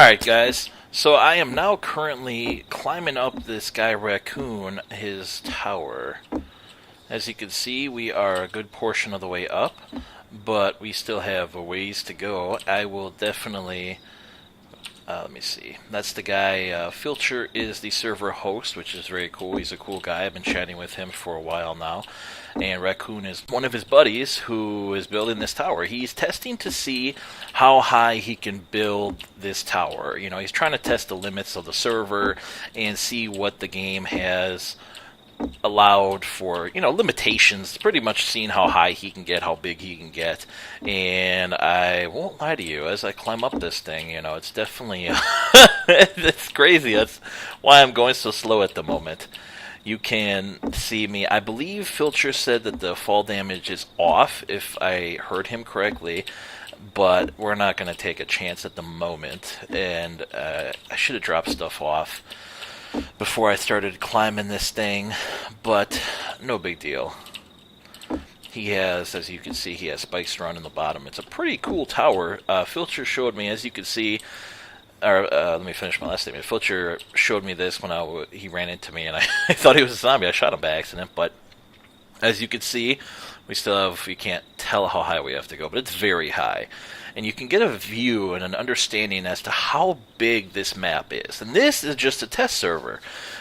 Alright, guys. So I am now currently climbing up this guy Raccoon, his tower. As you can see, we are a good portion of the way up, but we still have a ways to go. I will definitely... let me see. That's the guy. Filcher is the server host, which is very cool. He's a cool guy. I've been chatting with him for a while now. And Raccoon is one of his buddies who is building this tower. He's testing to see how high he can build this tower. You know, he's trying to test the limits of the server and see what the game has allowed for, limitations, pretty much seeing how high he can get, how big he can get. And I won't lie to you, as I climb up this thing, it's definitely it's crazy. That's why I'm going so slow at the moment. You can see me. I believe Filcher said that the fall damage is off, if I heard him correctly, but we're not going to take a chance at the moment. And I should have dropped stuff off before I started climbing this thing, but no big deal. He has, as you can see, he has spikes around in the bottom. It's a pretty cool tower. Filcher showed me, as you can see, or let me finish my last statement. Filcher showed me this when he ran into me, and I thought he was a zombie. I shot him by accident, but as you can see, we can't tell how high we have to go, but it's very high. And you can get a view and an understanding as to how big this map is. And this is just a test server.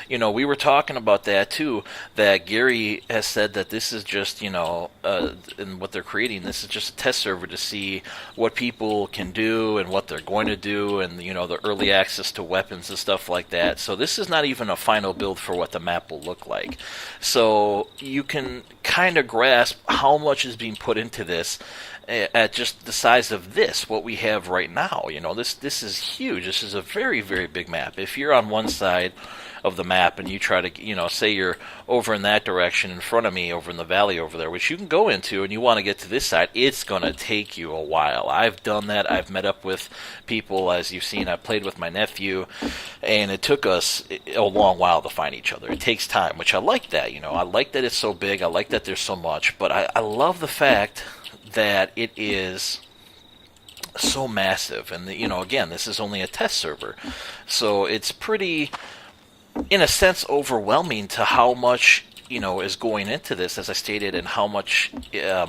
We were talking about that too, that Gary has said that this is just, in what they're creating, this is just a test server to see what people can do and what they're going to do and, the early access to weapons and stuff like that. So this is not even a final build for what the map will look like. So you can kind of grasp how much is being put into this at just the size of what we have right now. This is huge. This is a very, very big map. If you're on one side of the map and you try to, say you're over in that direction in front of me, over in the valley over there, which you can go into, and you want to get to this side, it's going to take you a while. I've done that. I've met up with people, as you've seen. I played with my nephew, and it took us a long while to find each other. It takes time, which I like that. I like that it's so big. I like that there's so much, but I love the fact that it is so massive. And, again, this is only a test server. So it's pretty, in a sense, overwhelming to how much, is going into this, as I stated, and how much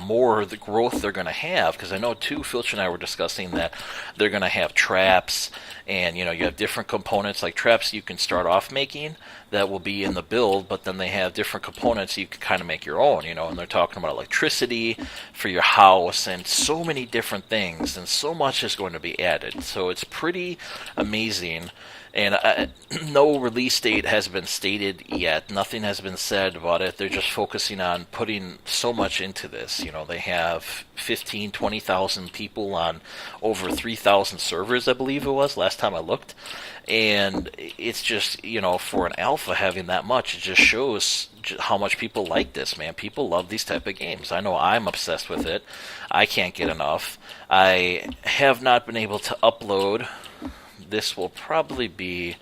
more the growth they're going to have. Because I know, too, Filcher and I were discussing that they're going to have traps, and, you have different components, like traps you can start off making that will be in the build, but then they have different components you can kind of make your own, and they're talking about electricity for your house, and so many different things, and so much is going to be added. So it's pretty amazing. And no release date has been stated yet. Nothing has been said about it. They're just focusing on putting so much into this. They have 15, 20,000 people on over 3,000 servers, I believe it was, last time I looked. And it's just, for an alpha having that much, it just shows how much people like this, man. People love these type of games. I know I'm obsessed with it. I can't get enough. I have not been able to upload. This will probably be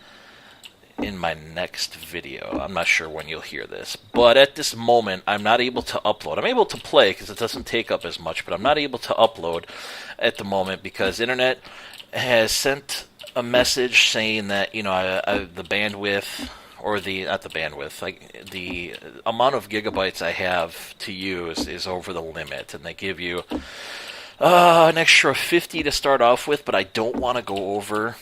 in my next video. I'm not sure when you'll hear this. But at this moment, I'm not able to upload. I'm able to play because it doesn't take up as much, but I'm not able to upload at the moment because internet has sent a message saying that, the bandwidth, or not the bandwidth, like the amount of gigabytes I have to use is over the limit, and they give you an extra 50 to start off with, but I don't want to go over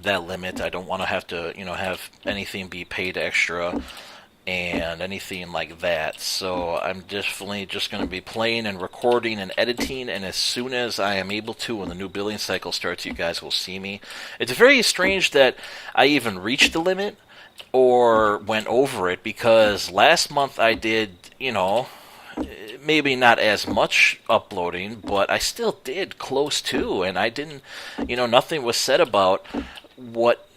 that limit. I don't want to have to, have anything be paid extra and anything like that. So I'm definitely just going to be playing and recording and editing, and as soon as I am able to, when the new billing cycle starts, you guys will see me. It's very strange that I even reached the limit or went over it, because last month I did, maybe not as much uploading, but I still did close to, and I didn't, nothing was said about what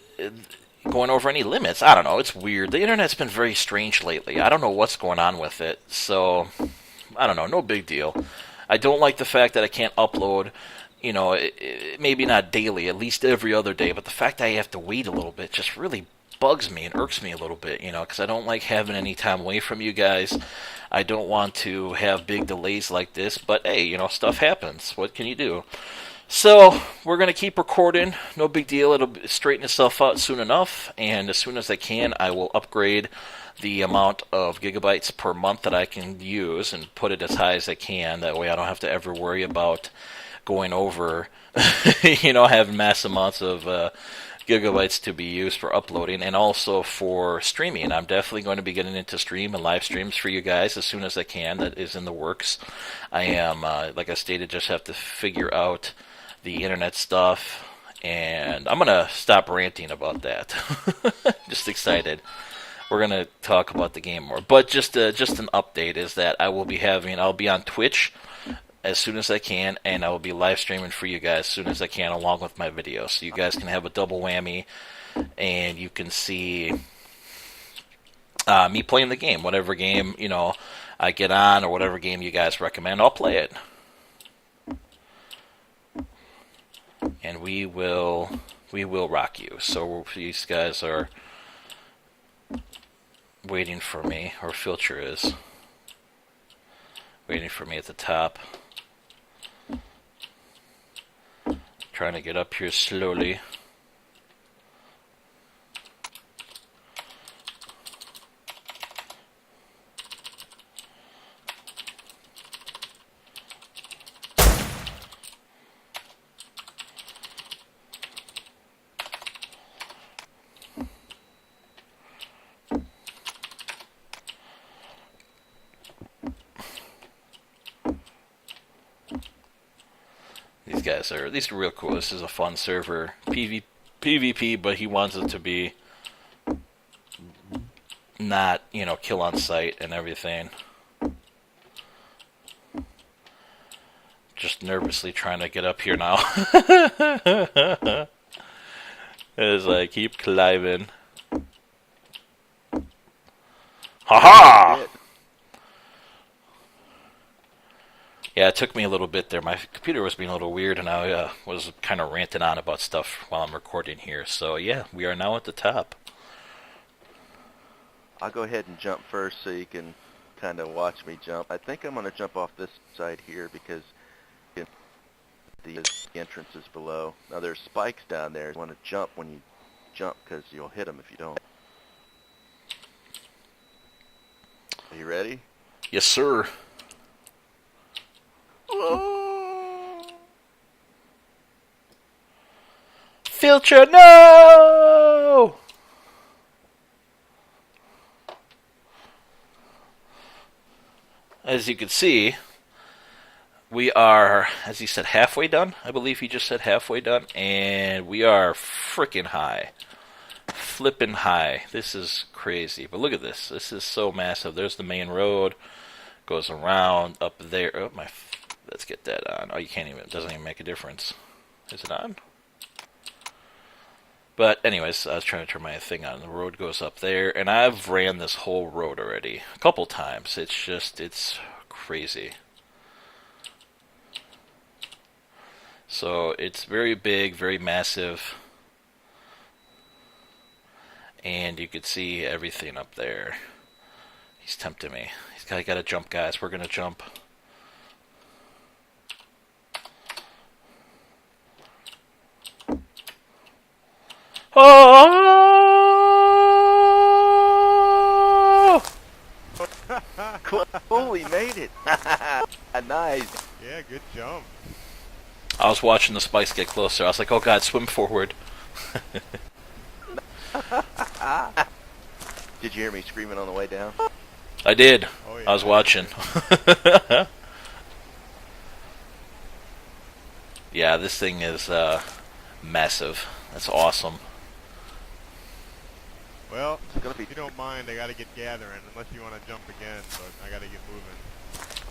going over any limits. I don't know, it's weird. The internet's been very strange lately. I don't know what's going on with it, so I don't know, no big deal. I don't like the fact that I can't upload, maybe not daily, at least every other day, but the fact that I have to wait a little bit just really bugs me and irks me a little bit, because I don't like having any time away from you guys. I don't want to have big delays like this, but hey, stuff happens. What can you do? So we're going to keep recording. No big deal. It'll straighten itself out soon enough. And as soon as I can, I will upgrade the amount of gigabytes per month that I can use and put it as high as I can. That way I don't have to ever worry about going over, having mass amounts of gigabytes to be used for uploading and also for streaming. I'm definitely going to be getting into stream and live streams for you guys as soon as I can. That is in the works. I am, like I stated, just have to figure out the internet stuff, and I'm going to stop ranting about that. Just excited. We're going to talk about the game more. But just an update is that I'll be on Twitch as soon as I can, and I will be live streaming for you guys as soon as I can, along with my videos, so you guys can have a double whammy, and you can see me playing the game. Whatever game I get on, or whatever game you guys recommend, I'll play it, and we will rock you. So these guys are waiting for me, or Filcher is waiting for me at the top. Trying to get up here slowly. These are real cool. This is a fun server. PvP, but he wants it to be not, kill on sight and everything. Just nervously trying to get up here now. As I keep climbing. Ha-ha! Yeah, it took me a little bit there. My computer was being a little weird, and I was kind of ranting on about stuff while I'm recording here. So, yeah, we are now at the top. I'll go ahead and jump first so you can kind of watch me jump. I think I'm going to jump off this side here because the entrance is below. Now, there's spikes down there. You want to jump when you jump because you'll hit them if you don't. Are you ready? Yes, sir. Filcher, no! As you can see, we are, as he said, halfway done. I believe he just said halfway done, and we are freaking high. Flipping high. This is crazy. But look at this. This is so massive. There's the main road. Goes around up there. Oh, let's get that on. Oh, you can't even, it doesn't even make a difference. Is it on? But anyways, I was trying to turn my thing on. The road goes up there, and I've ran this whole road already a couple times. It's crazy. So it's very big, very massive, and you could see everything up there. He's tempting me. I gotta jump, guys. We're gonna jump. Oh! Cool, we made it. Nice. Yeah, good jump. I was watching the spikes get closer. I was like, oh god, swim forward. Did you hear me screaming on the way down? I did. Oh, yeah. I was watching. Yeah, this thing is massive. That's awesome. Well, if you don't mind, I gotta get gathering, unless you want to jump again, but I gotta get moving.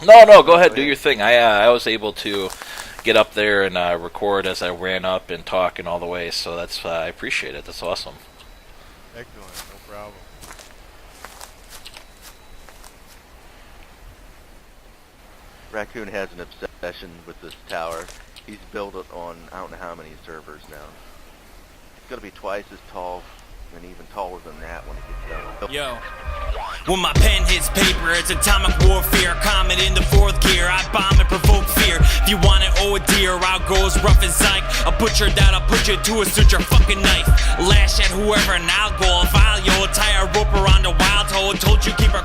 No, go ahead, do your thing. I was able to get up there and record as I ran up and talk and all the way, so that's I appreciate it. That's awesome. Excellent, no problem. Raccoon has an obsession with this tower. He's built it on I don't know how many servers now. It's gonna be twice as tall and even taller than that when it gets done. Yo. When my pen hits paper, it's atomic warfare. Comet in the fourth gear, I bomb and provoke fear. If you want it, oh dear, I'll go as rough as psych. A butcher that'll put you to a suture fucking knife. Lash at whoever and I'll go. I'll file your entire rope around the wild hole. Told you keep her